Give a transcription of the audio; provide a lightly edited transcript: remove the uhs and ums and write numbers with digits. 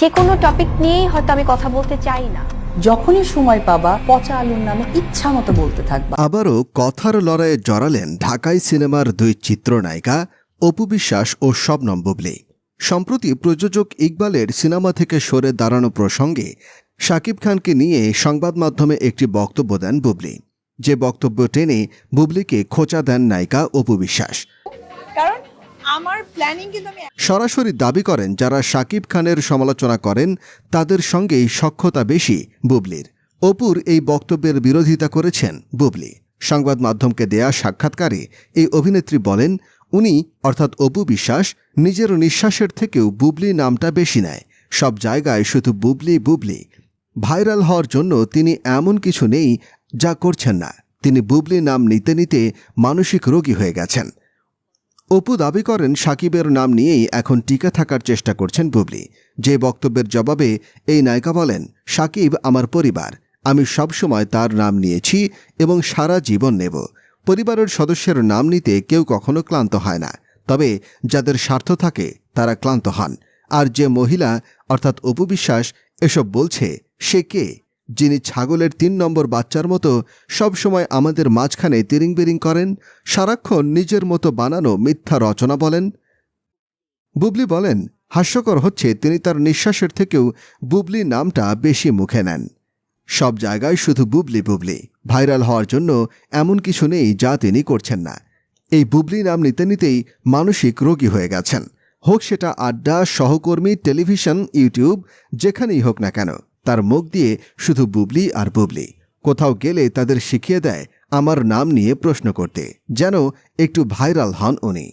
যে কোনো টপিক নিয়েই হয়তো আমি কথা বলতে চাই না। যখনই সময় পাবা পচা আলুর নামে ইচ্ছা মতো বলতে থাকবা। আবারও কথার লড়াইয়ে জড়ালেন ঢাকাই সিনেমার দুই চিত্রনায়িকা অপু বিশ্বাস ও শবনম বুবলী। সম্প্রতি প্রযোজক ইকবালের সিনেমা থেকে সরে দাঁড়ানো প্রসঙ্গে শাকিব খানকে নিয়ে সংবাদ মাধ্যমে একটি বক্তব্য দেন বুবলী। যে বক্তব্য টেনে বুবলীকে খোঁচা দেন নায়িকা অপু বিশ্বাস। কারণ আমার প্ল্যানিং কিন্তু আমি সরাসরি দাবি করেন যারা শাকিব খানের সমালোচনা করেন তাদের সঙ্গেই সখ্যতা বেশি বুবলীর। অপুর এই বক্তব্যের বিরোধিতা করেছেন বুবলী। সংবাদ মাধ্যমকে দেয়া সাক্ষাৎকারে এই অভিনেত্রী বলেন, উনি অর্থাৎ অপু বিশ্বাস নিজের নিঃশ্বাসের থেকেও বুবলী নামটা বেশি নেয়। সব জায়গায় শুধু বুবলী বুবলী। ভাইরাল হওয়ার জন্য তিনি এমন কিছু নেই যা করছেন না। তিনি বুবলী নাম নিতে নিতে মানসিক রোগী হয়ে গেছেন। অপু দাবি করেন সাকিবের নাম নিয়েই এখন টিকে থাকার চেষ্টা করছেন বুবলী। যে বক্তব্যের জবাবে এই নায়িকা বলেন, সাকিব আমার পরিবার, আমি সবসময় তার নাম নিয়েছি এবং সারা জীবন নেব। পরিবারের সদস্যের নাম নিতে কেউ কখনো ক্লান্ত হয় না, তবে যাদের স্বার্থ থাকে তারা ক্লান্ত হন। আর যে মহিলা অর্থাৎ অপু বিশ্বাস এসব বলছে, সে কে, যিনি ছাগলের ৩ নম্বর বাচ্চার মতো সবসময় আমাদের মাঝখানে তিরিং বিরিং করেন, সারাক্ষণ নিজের মতো বানানো মিথ্যা রচনা বলেন। বুবলী বলেন, হাস্যকর হচ্ছে তিনি তার নিঃশ্বাসের থেকেও বুবলী নামটা বেশি মুখে নেন। সব জায়গায় শুধু বুবলী বুবলী। ভাইরাল হওয়ার জন্য এমন কিছু নেই যা তিনি করছেন না। এই বুবলী নাম নিতে নিতেই মানসিক রোগী হয়ে গেছেন। হোক সেটা আড্ডা, সহকর্মী, টেলিভিশন, ইউটিউব, যেখানেই হোক না কেন তার মুখ দিয়ে শুধু বুবলী আর বুবলী। কোথাও গেলে তাদের শিখিয়ে দেয় আমার নাম নিয়ে প্রশ্ন করতে, যেন একটু ভাইরাল হন উনি।